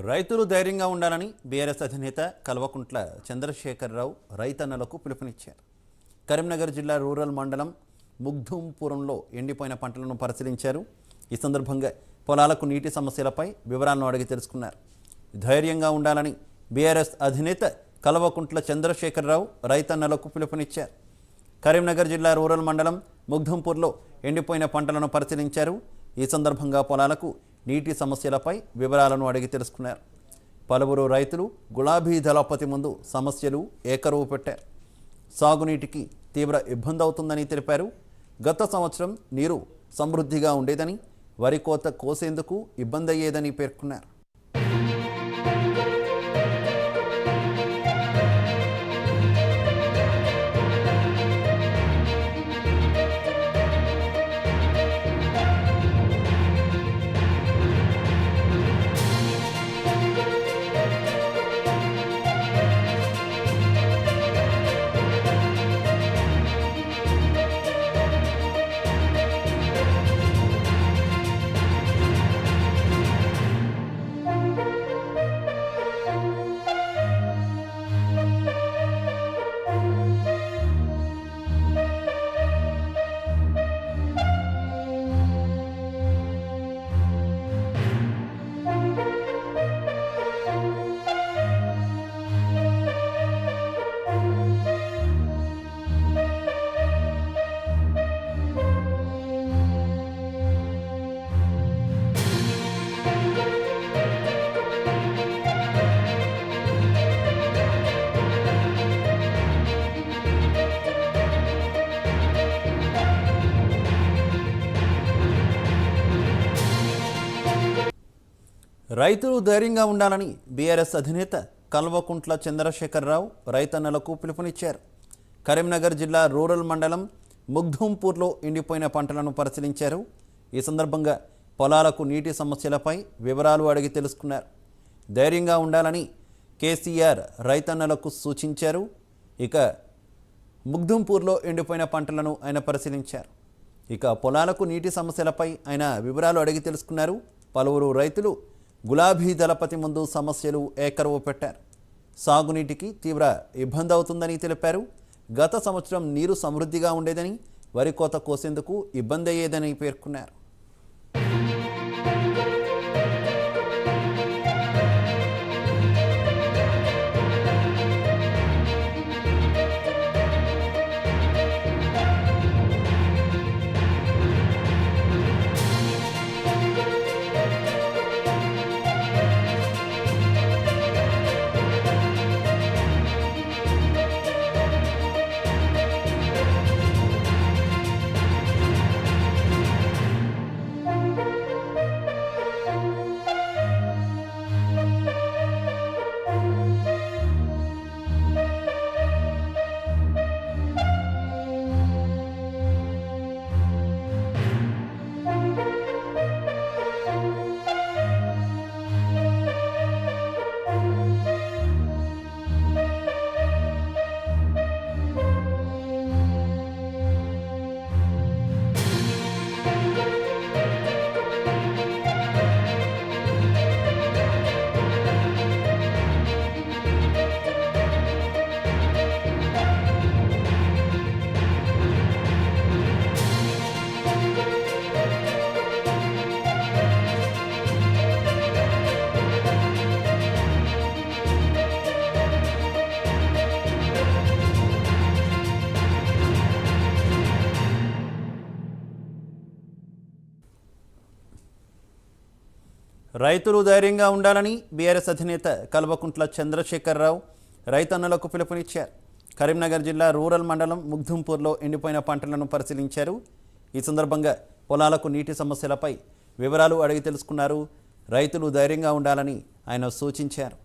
రైతులు ధైర్యంగా ఉండాలని బీఆర్ఎస్ అధినేత కల్వకుంట్ల చంద్రశేఖరరావు రైతన్నలకు పిలుపునిచ్చారు. కరీంనగర్ జిల్లా రూరల్ మండలం ముగ్ధుంపురంలో ఎండిపోయిన పంటలను పరిశీలించారు. ఈ సందర్భంగా పొలాలకు నీటి సమస్యలపై వివరాలను అడిగి తెలుసుకున్నారు. ధైర్యంగా ఉండాలని బీఆర్ఎస్ అధినేత కల్వకుంట్ల చంద్రశేఖరరావు రైతన్నలకు పిలుపునిచ్చారు. కరీంనగర్ జిల్లా రూరల్ మండలం ముగ్ధంపూర్లో ఎండిపోయిన పంటలను పరిశీలించారు. ఈ సందర్భంగా పొలాలకు నీటి సమస్యలపై వివరాలను అడిగి తెలుసుకున్నారు. పలువురు రైతులు గులాబీ దళపతి ముందు సమస్యలు ఏకరువు పెట్టారు. సాగునీటికి తీవ్ర ఇబ్బంది అవుతుందని తెలిపారు. గత సంవత్సరం నీరు సమృద్ధిగా ఉండేదని, వరి కోత కోసేందుకు ఇబ్బంది అయ్యేదని పేర్కొన్నారు. రైతులు ధైర్యంగా ఉండాలని బీఆర్ఎస్ అధినేత కల్వకుంట్ల చంద్రశేఖరరావు రైతన్నలకు పిలుపునిచ్చారు. కరీంనగర్ జిల్లా రూరల్ మండలం ముగ్ధుంపూర్లో ఎండిపోయిన పంటలను పరిశీలించారు. ఈ సందర్భంగా పొలాలకు నీటి సమస్యలపై వివరాలు అడిగి తెలుసుకున్నారు. ధైర్యంగా ఉండాలని కేసీఆర్ రైతన్నలకు సూచించారు. ఇక ముగ్ధుంపూర్లో ఎండిపోయిన పంటలను ఆయన పరిశీలించారు. ఇక పొలాలకు నీటి సమస్యలపై ఆయన వివరాలు అడిగి తెలుసుకున్నారు. పలువురు రైతులు గులాబీ దళపతి ముందు సమస్యలు ఏకరువు పెట్టారు. సాగునీటికి తీవ్ర ఇబ్బంది అవుతుందని తెలిపారు. గత సంవత్సరం నీరు సమృద్ధిగా ఉండేదని, వరి కోత కోసేందుకు ఇబ్బంది అయ్యేదని పేర్కొన్నారు. రైతులు ధైర్యంగా ఉండాలని బీఆర్ఎస్ అధినేత కల్వకుంట్ల చంద్రశేఖరరావు రైతన్నలకు పిలుపునిచ్చారు. కరీంనగర్ జిల్లా రూరల్ మండలం ముగ్ధుంపూర్లో ఎండిపోయిన పంటలను పరిశీలించారు. ఈ సందర్భంగా పొలాలకు నీటి సమస్యలపై వివరాలు అడిగి తెలుసుకున్నారు. రైతులు ధైర్యంగా ఉండాలని ఆయన సూచించారు.